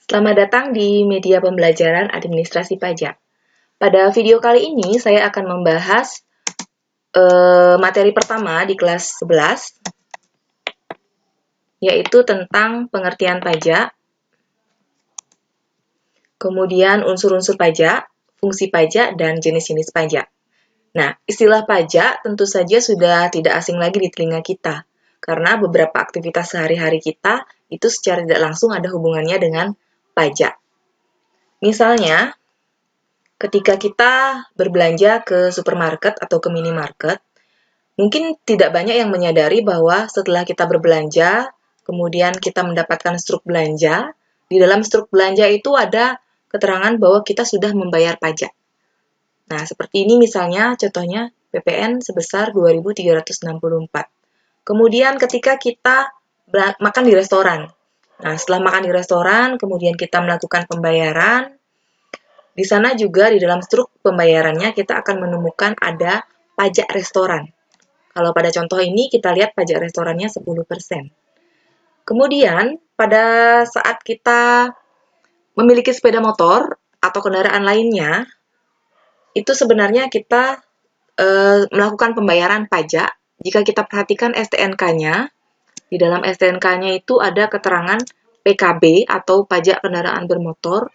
Selamat datang di media pembelajaran administrasi pajak. Pada video kali ini, saya akan membahas materi pertama di kelas 11, yaitu tentang pengertian pajak, kemudian unsur-unsur pajak, fungsi pajak, dan jenis-jenis pajak. Nah, istilah pajak tentu saja sudah tidak asing lagi di telinga kita, karena beberapa aktivitas sehari-hari kita itu secara tidak langsung ada hubungannya dengan pajak. Misalnya, ketika kita berbelanja ke supermarket atau ke minimarket, mungkin tidak banyak yang menyadari bahwa setelah kita berbelanja, kemudian kita mendapatkan struk belanja, di dalam struk belanja itu ada keterangan bahwa kita sudah membayar pajak. Nah, seperti ini misalnya contohnya PPN sebesar 2.364. Kemudian ketika kita makan di restoran. Nah, setelah makan di restoran, kemudian kita melakukan pembayaran. Di sana juga di dalam struk pembayarannya kita akan menemukan ada pajak restoran. Kalau pada contoh ini kita lihat pajak restorannya 10%. Kemudian pada saat kita memiliki sepeda motor atau kendaraan lainnya, itu sebenarnya kita melakukan pembayaran pajak. Jika kita perhatikan STNK-nya, di dalam STNK-nya itu ada keterangan PKB atau pajak kendaraan bermotor.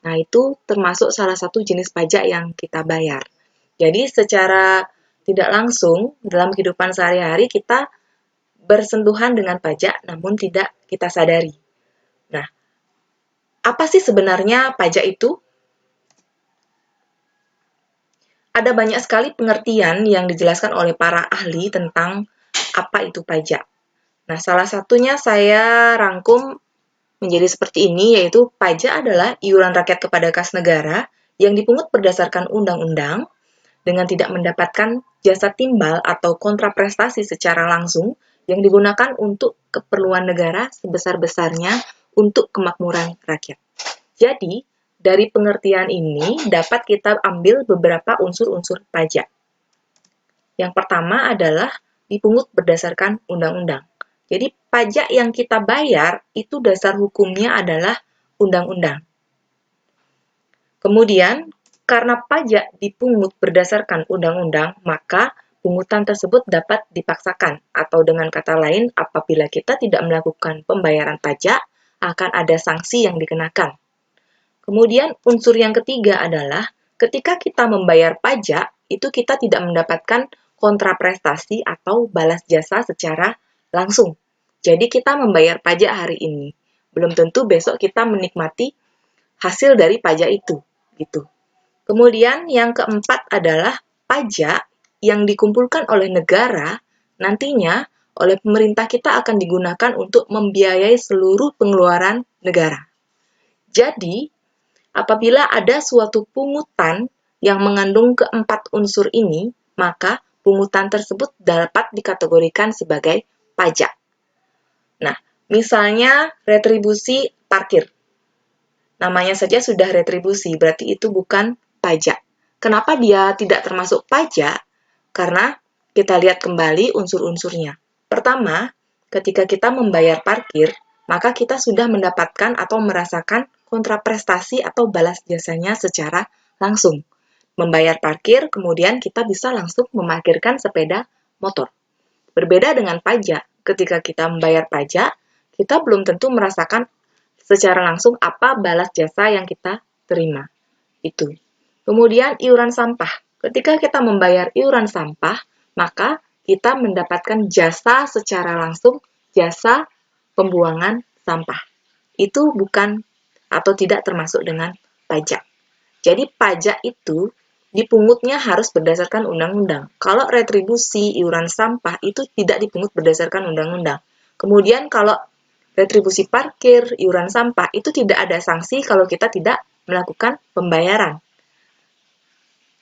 Nah, itu termasuk salah satu jenis pajak yang kita bayar. Jadi, secara tidak langsung dalam kehidupan sehari-hari kita bersentuhan dengan pajak namun tidak kita sadari. Nah, apa sih sebenarnya pajak itu? Ada banyak sekali pengertian yang dijelaskan oleh para ahli tentang apa itu pajak. Nah, salah satunya saya rangkum menjadi seperti ini, yaitu pajak adalah iuran rakyat kepada kas negara yang dipungut berdasarkan undang-undang dengan tidak mendapatkan jasa timbal atau kontraprestasi secara langsung yang digunakan untuk keperluan negara sebesar-besarnya untuk kemakmuran rakyat. Jadi, dari pengertian ini dapat kita ambil beberapa unsur-unsur pajak. Yang pertama adalah dipungut berdasarkan undang-undang. Jadi, pajak yang kita bayar itu dasar hukumnya adalah undang-undang. Kemudian, karena pajak dipungut berdasarkan undang-undang, maka pungutan tersebut dapat dipaksakan, atau dengan kata lain, apabila kita tidak melakukan pembayaran pajak, akan ada sanksi yang dikenakan. Kemudian, unsur yang ketiga adalah ketika kita membayar pajak, itu kita tidak mendapatkan kontraprestasi atau balas jasa secara langsung. Jadi, kita membayar pajak hari ini. Belum tentu besok kita menikmati hasil dari pajak itu. Gitu. Kemudian, yang keempat adalah pajak yang dikumpulkan oleh negara nantinya oleh pemerintah kita akan digunakan untuk membiayai seluruh pengeluaran negara. Jadi, apabila ada suatu pungutan yang mengandung keempat unsur ini, maka pungutan tersebut dapat dikategorikan sebagai pajak. Nah, misalnya retribusi parkir. Namanya saja sudah retribusi, berarti itu bukan pajak. Kenapa dia tidak termasuk pajak? Karena kita lihat kembali unsur-unsurnya. Pertama, ketika kita membayar parkir, maka kita sudah mendapatkan atau merasakan kontraprestasi atau balas jasanya secara langsung. Membayar parkir, kemudian kita bisa langsung memarkirkan sepeda motor. Berbeda dengan pajak, ketika kita membayar pajak, kita belum tentu merasakan secara langsung apa balas jasa yang kita terima. Itu. Kemudian iuran sampah. Ketika kita membayar iuran sampah, maka kita mendapatkan jasa secara langsung, jasa pembuangan sampah. Itu bukan atau tidak termasuk dengan pajak. Jadi pajak itu dipungutnya harus berdasarkan undang-undang. Kalau retribusi iuran sampah itu tidak dipungut berdasarkan undang-undang. Kemudian kalau retribusi parkir, iuran sampah itu tidak ada sanksi kalau kita tidak melakukan pembayaran.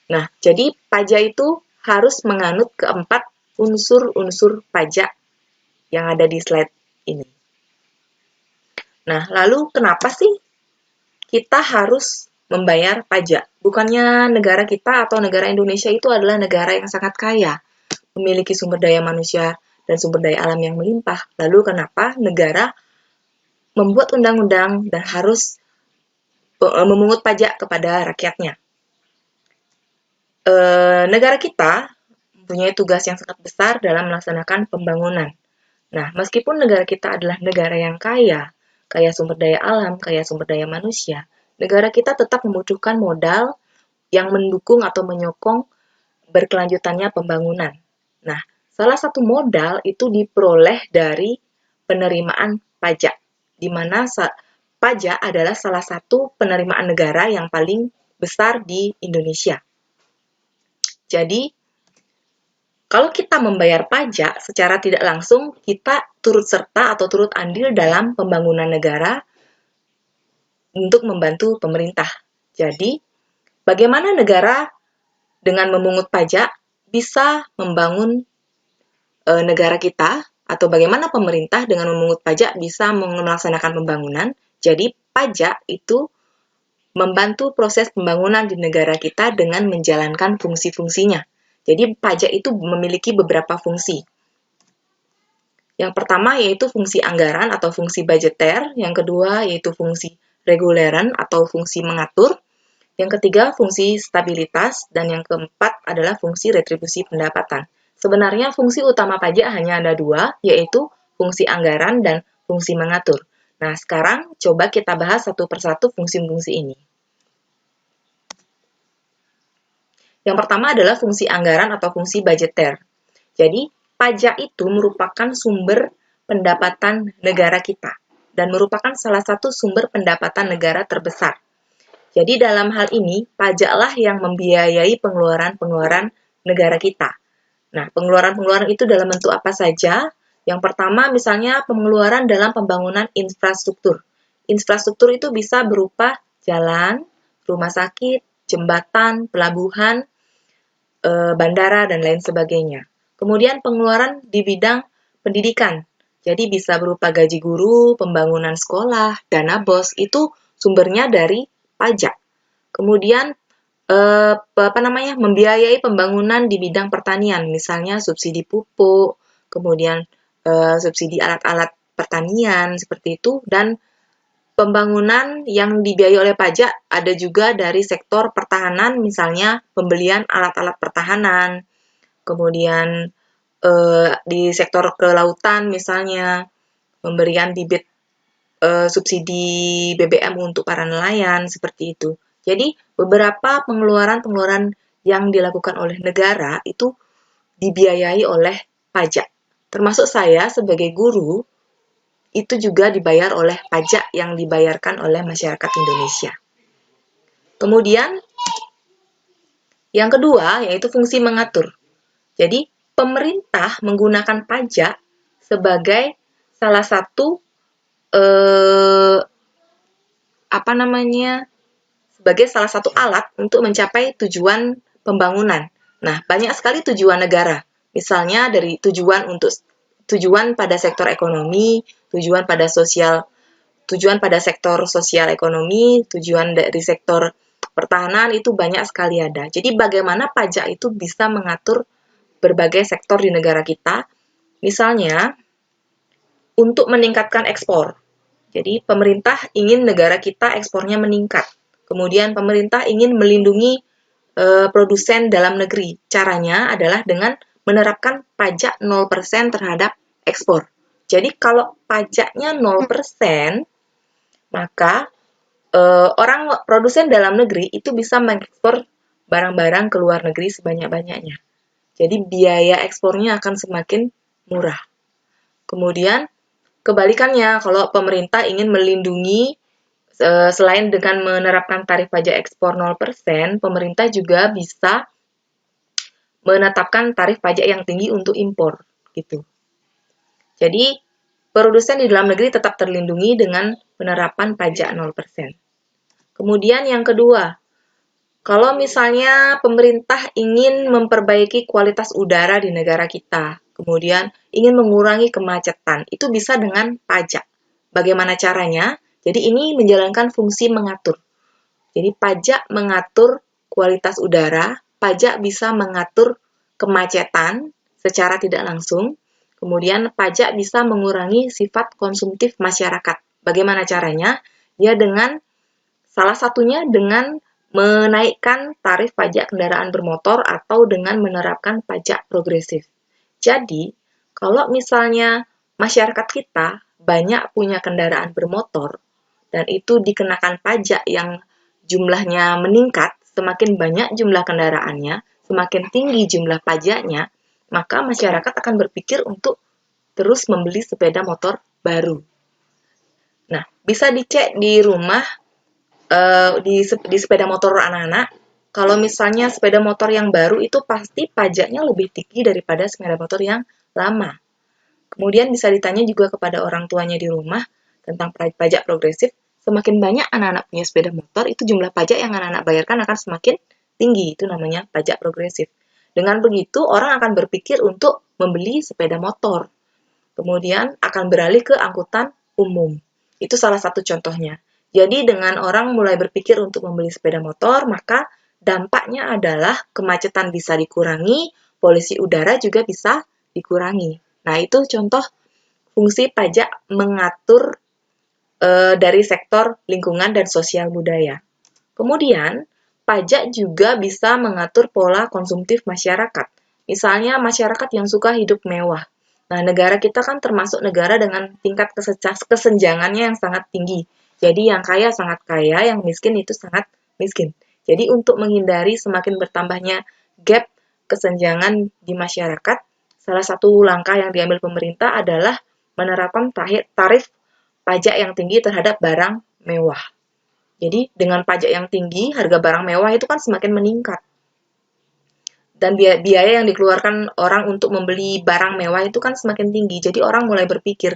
Nah, jadi pajak itu harus menganut keempat unsur-unsur pajak yang ada di slide ini. Nah, lalu kenapa sih kita harus membayar pajak? Bukannya negara kita atau negara Indonesia itu adalah negara yang sangat kaya, memiliki sumber daya manusia dan sumber daya alam yang melimpah. Lalu kenapa negara membuat undang-undang dan harus memungut pajak kepada rakyatnya. Negara kita mempunyai tugas yang sangat besar dalam melaksanakan pembangunan. Nah, meskipun negara kita adalah negara yang kaya, kaya sumber daya alam, kaya sumber daya manusia, negara kita tetap membutuhkan modal yang mendukung atau menyokong berkelanjutannya pembangunan. Nah, salah satu modal itu diperoleh dari penerimaan pajak, di mana pajak adalah salah satu penerimaan negara yang paling besar di Indonesia. Jadi, kalau kita membayar pajak secara tidak langsung, kita turut serta atau turut andil dalam pembangunan negara untuk membantu pemerintah. Jadi, bagaimana negara dengan memungut pajak bisa membangun negara kita, atau bagaimana pemerintah dengan memungut pajak bisa melaksanakan pembangunan. Jadi, pajak itu membantu proses pembangunan di negara kita dengan menjalankan fungsi-fungsinya. Jadi, pajak itu memiliki beberapa fungsi. Yang pertama yaitu fungsi anggaran atau fungsi budgeter, yang kedua yaitu fungsi reguleran atau fungsi mengatur, yang ketiga fungsi stabilitas, dan yang keempat adalah fungsi retribusi pendapatan. Sebenarnya fungsi utama pajak hanya ada dua, yaitu fungsi anggaran dan fungsi mengatur. Nah, sekarang coba kita bahas satu persatu fungsi-fungsi ini. Yang pertama adalah fungsi anggaran atau fungsi budgeter. Jadi, pajak itu merupakan sumber pendapatan negara kita dan merupakan salah satu sumber pendapatan negara terbesar. Jadi, dalam hal ini, pajaklah yang membiayai pengeluaran-pengeluaran negara kita. Nah, pengeluaran-pengeluaran itu dalam bentuk apa saja? Yang pertama, misalnya pengeluaran dalam pembangunan infrastruktur. Infrastruktur itu bisa berupa jalan, rumah sakit, jembatan, pelabuhan, bandara, dan lain sebagainya. Kemudian pengeluaran di bidang pendidikan. Jadi bisa berupa gaji guru, pembangunan sekolah, dana BOS, itu sumbernya dari pajak. Kemudian membiayai pembangunan di bidang pertanian, misalnya subsidi pupuk, kemudian subsidi alat-alat pertanian seperti itu, dan pembangunan yang dibiayai oleh pajak ada juga dari sektor pertahanan, misalnya pembelian alat-alat pertahanan, kemudian di sektor kelautan misalnya pemberian bibit subsidi BBM untuk para nelayan, seperti itu. Jadi, beberapa pengeluaran-pengeluaran yang dilakukan oleh negara itu dibiayai oleh pajak. Termasuk saya sebagai guru, itu juga dibayar oleh pajak yang dibayarkan oleh masyarakat Indonesia. Kemudian, yang kedua yaitu fungsi mengatur. Jadi, pemerintah menggunakan pajak sebagai salah satu sebagai salah satu alat untuk mencapai tujuan pembangunan. Nah, banyak sekali tujuan negara. Misalnya dari tujuan pada sektor ekonomi, tujuan pada sektor sosial ekonomi, tujuan dari sektor pertahanan, itu banyak sekali ada. Jadi bagaimana pajak itu bisa mengatur berbagai sektor di negara kita. Misalnya, untuk meningkatkan ekspor. Jadi pemerintah ingin negara kita ekspornya meningkat. Kemudian pemerintah ingin melindungi produsen dalam negeri. Caranya adalah dengan menerapkan pajak 0% terhadap ekspor. Jadi kalau pajaknya 0%, maka orang produsen dalam negeri itu bisa mengekspor barang-barang ke luar negeri sebanyak-banyaknya. Jadi biaya ekspornya akan semakin murah. Kemudian kebalikannya, kalau pemerintah ingin melindungi, selain dengan menerapkan tarif pajak ekspor 0%, pemerintah juga bisa menetapkan tarif pajak yang tinggi untuk impor, gitu. Jadi, produsen di dalam negeri tetap terlindungi dengan penerapan pajak 0%. Kemudian yang kedua, kalau misalnya pemerintah ingin memperbaiki kualitas udara di negara kita, kemudian ingin mengurangi kemacetan, itu bisa dengan pajak. Bagaimana caranya? Jadi ini menjalankan fungsi mengatur. Jadi pajak mengatur kualitas udara, pajak bisa mengatur kemacetan secara tidak langsung, kemudian pajak bisa mengurangi sifat konsumtif masyarakat. Bagaimana caranya? Ya dengan Salah satunya dengan menaikkan tarif pajak kendaraan bermotor atau dengan menerapkan pajak progresif. Jadi, kalau misalnya masyarakat kita banyak punya kendaraan bermotor dan itu dikenakan pajak yang jumlahnya meningkat, semakin banyak jumlah kendaraannya, semakin tinggi jumlah pajaknya, maka masyarakat akan berpikir untuk terus membeli sepeda motor baru. Nah, bisa dicek di rumah, di sepeda motor anak-anak, kalau misalnya sepeda motor yang baru itu pasti pajaknya lebih tinggi daripada sepeda motor yang lama. Kemudian bisa ditanya juga kepada orang tuanya di rumah tentang pajak progresif. Semakin banyak anak-anak punya sepeda motor, itu jumlah pajak yang anak-anak bayarkan akan semakin tinggi. Itu namanya pajak progresif. Dengan begitu, orang akan berpikir untuk membeli sepeda motor. Kemudian akan beralih ke angkutan umum. Itu salah satu contohnya. Jadi dengan orang mulai berpikir untuk membeli sepeda motor, maka dampaknya adalah kemacetan bisa dikurangi, polusi udara juga bisa dikurangi. Nah, itu contoh fungsi pajak mengatur dari sektor lingkungan dan sosial budaya. Kemudian, pajak juga bisa mengatur pola konsumtif masyarakat. Misalnya, masyarakat yang suka hidup mewah. Nah, negara kita kan termasuk negara dengan tingkat kesenjangannya yang sangat tinggi. Jadi, yang kaya sangat kaya, yang miskin itu sangat miskin. Jadi, untuk menghindari semakin bertambahnya gap kesenjangan di masyarakat, salah satu langkah yang diambil pemerintah adalah menerapkan tarif pajak yang tinggi terhadap barang mewah. Jadi dengan pajak yang tinggi, harga barang mewah itu kan semakin meningkat. Dan biaya yang dikeluarkan orang untuk membeli barang mewah itu kan semakin tinggi. Jadi orang mulai berpikir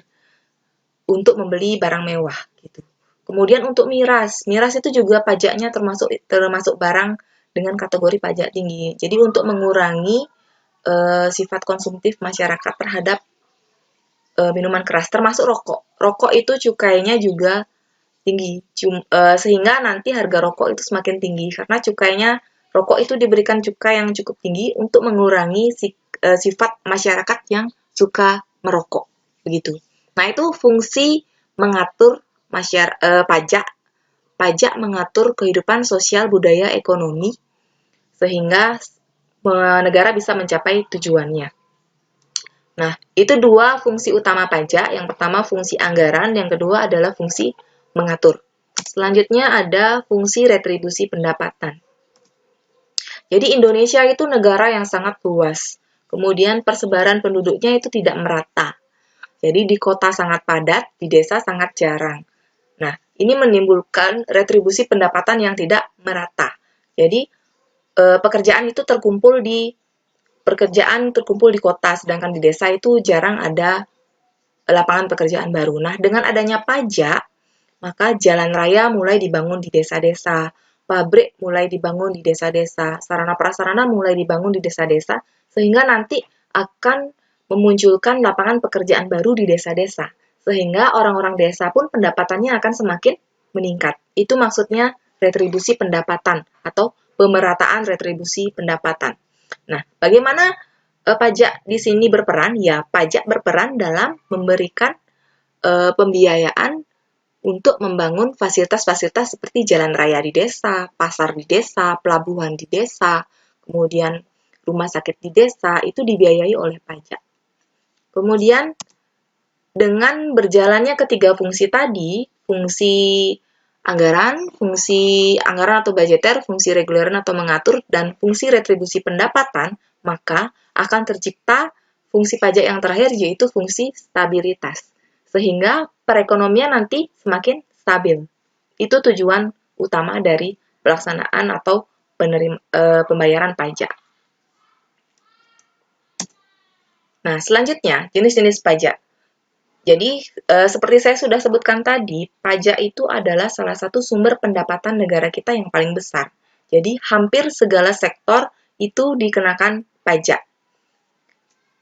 untuk membeli barang mewah gitu. Kemudian untuk miras itu juga pajaknya termasuk barang dengan kategori pajak tinggi. Jadi untuk mengurangi sifat konsumtif masyarakat terhadap minuman keras, termasuk rokok. Rokok itu cukainya juga tinggi, sehingga nanti harga rokok itu semakin tinggi karena cukainya rokok itu diberikan cukai yang cukup tinggi untuk mengurangi sifat masyarakat yang suka merokok begitu. Nah, itu fungsi mengatur pajak mengatur kehidupan sosial budaya ekonomi sehingga negara bisa mencapai tujuannya. Nah, itu dua fungsi utama pajak. Yang pertama fungsi anggaran, yang kedua adalah fungsi mengatur. Selanjutnya ada fungsi retribusi pendapatan. Jadi Indonesia itu negara yang sangat luas. Kemudian persebaran penduduknya itu tidak merata. Jadi di kota sangat padat, di desa sangat jarang. Nah, ini menimbulkan retribusi pendapatan yang tidak merata. Jadi pekerjaan terkumpul di kota, sedangkan di desa itu jarang ada lapangan pekerjaan baru. Nah, dengan adanya pajak, maka jalan raya mulai dibangun di desa-desa, pabrik mulai dibangun di desa-desa, sarana prasarana mulai dibangun di desa-desa, sehingga nanti akan memunculkan lapangan pekerjaan baru di desa-desa. Sehingga orang-orang desa pun pendapatannya akan semakin meningkat. Itu maksudnya retribusi pendapatan atau pemerataan retribusi pendapatan. Nah, bagaimana pajak di sini berperan? Ya, pajak berperan dalam memberikan pembiayaan untuk membangun fasilitas-fasilitas seperti jalan raya di desa, pasar di desa, pelabuhan di desa, kemudian rumah sakit di desa, itu dibiayai oleh pajak. Kemudian, dengan berjalannya ketiga fungsi tadi, fungsi anggaran atau budgeter, fungsi reguleran atau mengatur, dan fungsi retribusi pendapatan, maka akan tercipta fungsi pajak yang terakhir yaitu fungsi stabilitas. Sehingga perekonomian nanti semakin stabil. Itu tujuan utama dari pelaksanaan atau pembayaran pajak. Nah, selanjutnya jenis-jenis pajak. Jadi, seperti saya sudah sebutkan tadi, pajak itu adalah salah satu sumber pendapatan negara kita yang paling besar. Jadi, hampir segala sektor itu dikenakan pajak.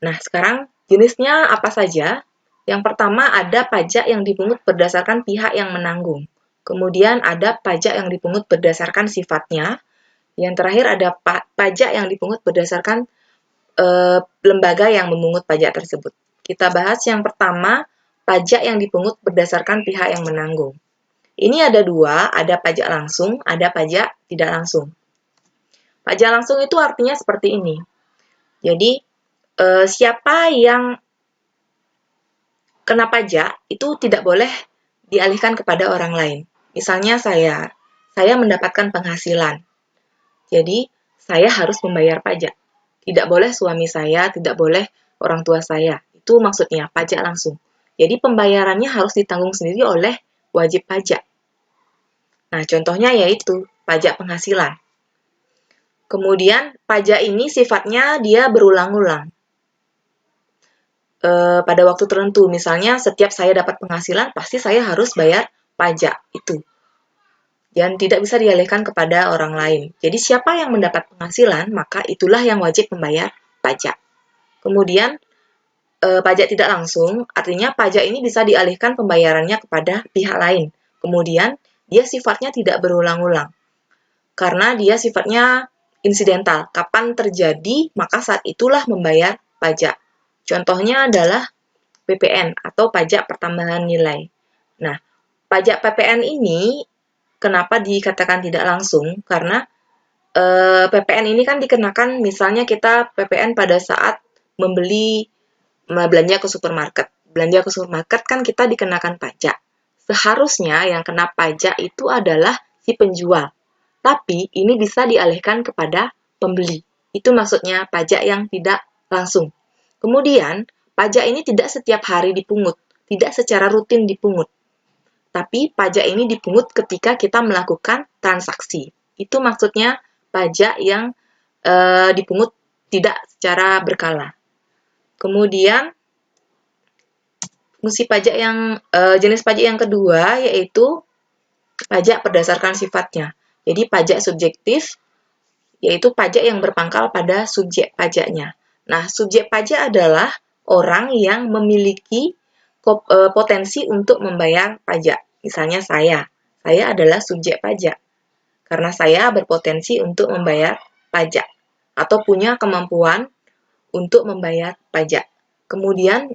Nah, sekarang jenisnya apa saja? Yang pertama ada pajak yang dipungut berdasarkan pihak yang menanggung. Kemudian ada pajak yang dipungut berdasarkan sifatnya. Yang terakhir ada pajak yang dipungut berdasarkan lembaga yang memungut pajak tersebut. Kita bahas yang pertama, pajak yang dipungut berdasarkan pihak yang menanggung. Ini ada dua, ada pajak langsung, ada pajak tidak langsung. Pajak langsung itu artinya seperti ini. Jadi, siapa yang kena pajak itu tidak boleh dialihkan kepada orang lain. Misalnya saya mendapatkan penghasilan. Jadi, saya harus membayar pajak. Tidak boleh suami saya, tidak boleh orang tua saya. Itu maksudnya pajak langsung. Jadi, pembayarannya harus ditanggung sendiri oleh wajib pajak. Nah, contohnya yaitu pajak penghasilan. Kemudian, pajak ini sifatnya dia berulang-ulang. Pada waktu tertentu, misalnya setiap saya dapat penghasilan, pasti saya harus bayar pajak itu. Dan tidak bisa dialihkan kepada orang lain. Jadi, siapa yang mendapat penghasilan, maka itulah yang wajib membayar pajak. Kemudian, pajak tidak langsung, artinya pajak ini bisa dialihkan pembayarannya kepada pihak lain. Kemudian, dia sifatnya tidak berulang-ulang. Karena dia sifatnya insidental. Kapan terjadi, maka saat itulah membayar pajak. Contohnya adalah PPN atau pajak pertambahan nilai. Nah, pajak PPN ini kenapa dikatakan tidak langsung? Karena PPN ini kan dikenakan misalnya kita PPN pada saat belanja ke supermarket. Belanja ke supermarket kan kita dikenakan pajak. Seharusnya yang kena pajak itu adalah si penjual. Tapi ini bisa dialihkan kepada pembeli. Itu maksudnya pajak yang tidak langsung. Kemudian, pajak ini tidak setiap hari dipungut, tidak secara rutin dipungut. Tapi pajak ini dipungut ketika kita melakukan transaksi. Itu maksudnya pajak yang dipungut tidak secara berkala. Kemudian, fungsi pajak yang jenis pajak yang kedua yaitu pajak berdasarkan sifatnya. Jadi pajak subjektif yaitu pajak yang berpangkal pada subjek pajaknya. Nah, subjek pajak adalah orang yang memiliki potensi untuk membayar pajak. Misalnya saya adalah subjek pajak karena saya berpotensi untuk membayar pajak atau punya kemampuan untuk membayar pajak. Kemudian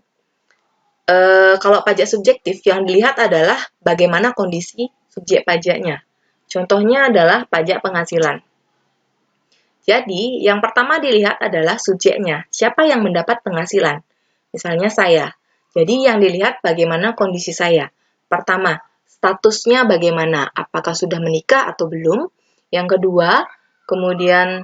kalau pajak subjektif yang dilihat adalah bagaimana kondisi subjek pajaknya. Contohnya adalah pajak penghasilan. Jadi, yang pertama dilihat adalah subjeknya. Siapa yang mendapat penghasilan? Misalnya saya. Jadi, yang dilihat bagaimana kondisi saya. Pertama, statusnya bagaimana? Apakah sudah menikah atau belum? Yang kedua, kemudian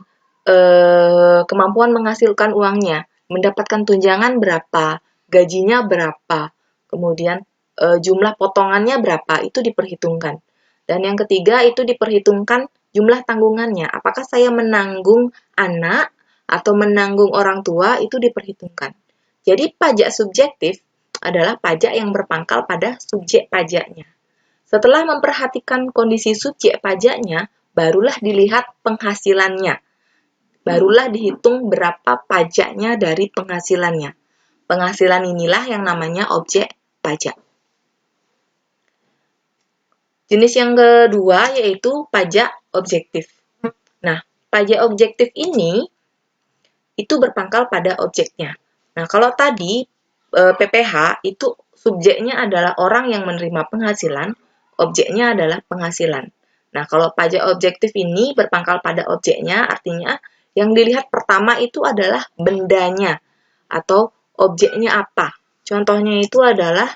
kemampuan menghasilkan uangnya. Mendapatkan tunjangan berapa? Gajinya berapa? Kemudian jumlah potongannya berapa? Itu diperhitungkan. Dan yang ketiga, itu diperhitungkan jumlah tanggungannya. Apakah saya menanggung anak atau menanggung orang tua, itu diperhitungkan. Jadi pajak subjektif adalah pajak yang berpangkal pada subjek pajaknya. Setelah memperhatikan kondisi subjek pajaknya, barulah dilihat penghasilannya. Barulah dihitung berapa pajaknya dari penghasilannya. Penghasilan inilah yang namanya objek pajak. Jenis yang kedua yaitu pajak objektif. Nah, pajak objektif ini itu berpangkal pada objeknya. Nah, kalau tadi PPh itu subjeknya adalah orang yang menerima penghasilan, objeknya adalah penghasilan. Nah, kalau pajak objektif ini berpangkal pada objeknya, artinya yang dilihat pertama itu adalah bendanya atau objeknya apa. Contohnya itu adalah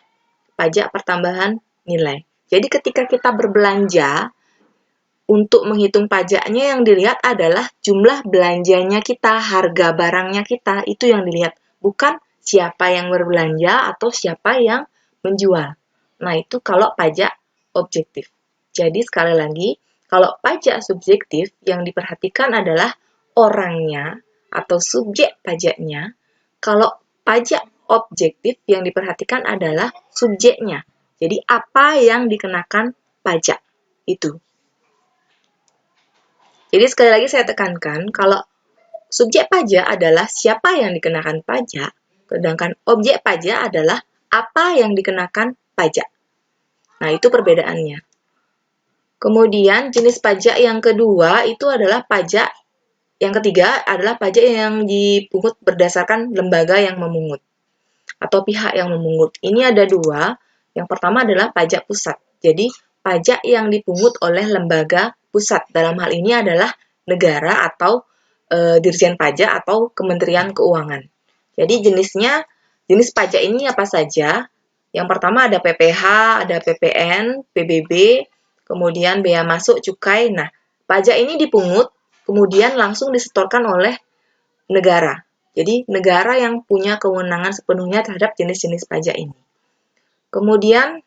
pajak pertambahan nilai. Jadi ketika kita berbelanja, untuk menghitung pajaknya yang dilihat adalah jumlah belanjanya kita, harga barangnya kita, itu yang dilihat. Bukan siapa yang berbelanja atau siapa yang menjual. Nah, itu kalau pajak objektif. Jadi sekali lagi, kalau pajak subjektif yang diperhatikan adalah orangnya atau subjek pajaknya. Kalau pajak objektif yang diperhatikan adalah subjeknya. Jadi apa yang dikenakan pajak itu. Jadi sekali lagi saya tekankan, kalau subjek pajak adalah siapa yang dikenakan pajak, sedangkan objek pajak adalah apa yang dikenakan pajak. Nah, itu perbedaannya. Kemudian jenis pajak yang kedua itu adalah pajak, yang ketiga adalah pajak yang dipungut berdasarkan lembaga yang memungut atau pihak yang memungut. Ini ada dua. Yang pertama adalah pajak pusat. Jadi, pajak yang dipungut oleh lembaga pusat. Dalam hal ini adalah negara atau Dirjen Pajak atau Kementerian Keuangan. Jadi jenis pajak ini apa saja? Yang pertama ada PPh, ada PPN, PBB, kemudian bea masuk, cukai. Nah, pajak ini dipungut, kemudian langsung disetorkan oleh negara. Jadi, negara yang punya kewenangan sepenuhnya terhadap jenis-jenis pajak ini. Kemudian,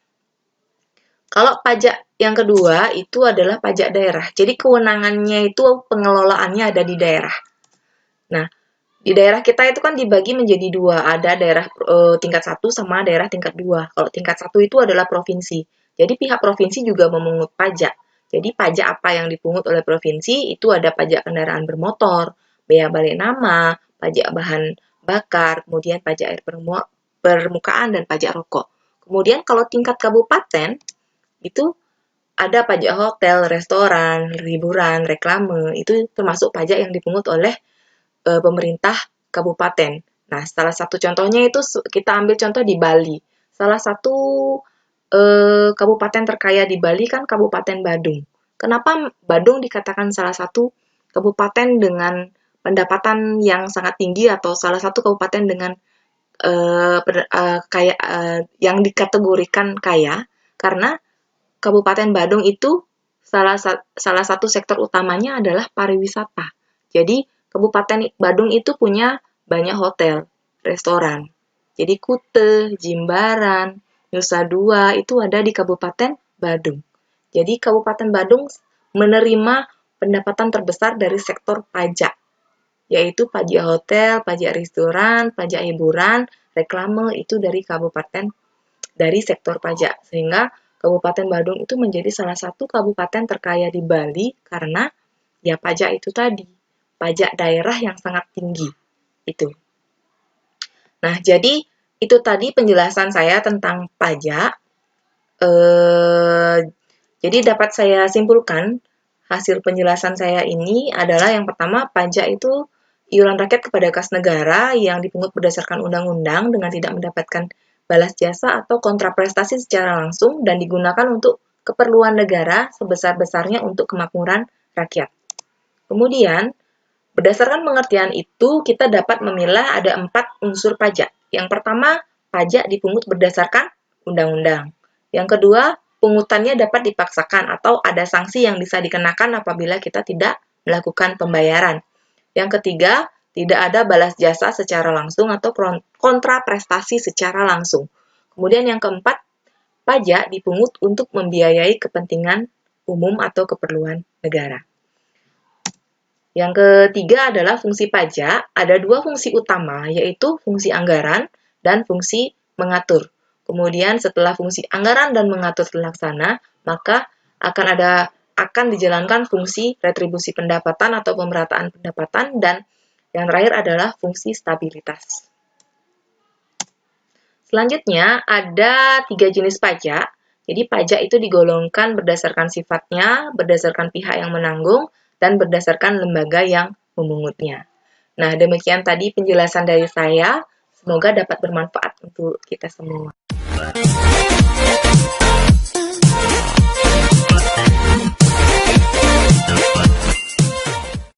kalau pajak yang kedua itu adalah pajak daerah. Jadi, kewenangannya itu pengelolaannya ada di daerah. Nah, di daerah kita itu kan dibagi menjadi dua, ada daerah tingkat 1 sama daerah tingkat 2. Kalau tingkat 1 itu adalah provinsi. Jadi pihak provinsi juga memungut pajak. Jadi pajak apa yang dipungut oleh provinsi itu ada pajak kendaraan bermotor, bea balik nama, pajak bahan bakar, kemudian pajak air permukaan dan pajak rokok. Kemudian kalau tingkat kabupaten itu ada pajak hotel, restoran, hiburan, reklame, itu termasuk pajak yang dipungut oleh pemerintah kabupaten. Nah, salah satu contohnya itu kita ambil contoh di Bali. Salah satu kabupaten terkaya di Bali kan Kabupaten Badung. Kenapa Badung dikatakan salah satu kabupaten dengan pendapatan yang sangat tinggi atau salah satu kabupaten dengan yang dikategorikan kaya? Karena Kabupaten Badung itu salah satu sektor utamanya adalah pariwisata. Jadi Kabupaten Badung itu punya banyak hotel, restoran. Jadi Kute, Jimbaran, Nusa Dua itu ada di Kabupaten Badung. Jadi Kabupaten Badung menerima pendapatan terbesar dari sektor pajak, yaitu pajak hotel, pajak restoran, pajak hiburan, reklame itu dari sektor pajak. Sehingga Kabupaten Badung itu menjadi salah satu kabupaten terkaya di Bali karena ya pajak itu tadi. Pajak daerah yang sangat tinggi itu. Nah, jadi itu tadi penjelasan saya tentang pajak. Jadi dapat saya simpulkan hasil penjelasan saya ini adalah yang pertama, pajak itu iuran rakyat kepada kas negara yang dipungut berdasarkan undang-undang dengan tidak mendapatkan balas jasa atau kontraprestasi secara langsung dan digunakan untuk keperluan negara sebesar-besarnya untuk kemakmuran rakyat. Kemudian, berdasarkan pengertian itu, kita dapat memilah ada 4 unsur pajak. Yang pertama, pajak dipungut berdasarkan undang-undang. Yang kedua, pungutannya dapat dipaksakan atau ada sanksi yang bisa dikenakan apabila kita tidak melakukan pembayaran. Yang ketiga, tidak ada balas jasa secara langsung atau kontraprestasi secara langsung. Kemudian yang keempat, pajak dipungut untuk membiayai kepentingan umum atau keperluan negara. Yang ketiga adalah fungsi pajak. Ada 2 fungsi utama, yaitu fungsi anggaran dan fungsi mengatur. Kemudian setelah fungsi anggaran dan mengatur terlaksana, maka akan dijalankan fungsi retribusi pendapatan atau pemerataan pendapatan, dan yang terakhir adalah fungsi stabilitas. Selanjutnya ada 3 jenis pajak. Jadi pajak itu digolongkan berdasarkan sifatnya, berdasarkan pihak yang menanggung, dan berdasarkan lembaga yang memungutnya. Nah, demikian tadi penjelasan dari saya. Semoga dapat bermanfaat untuk kita semua.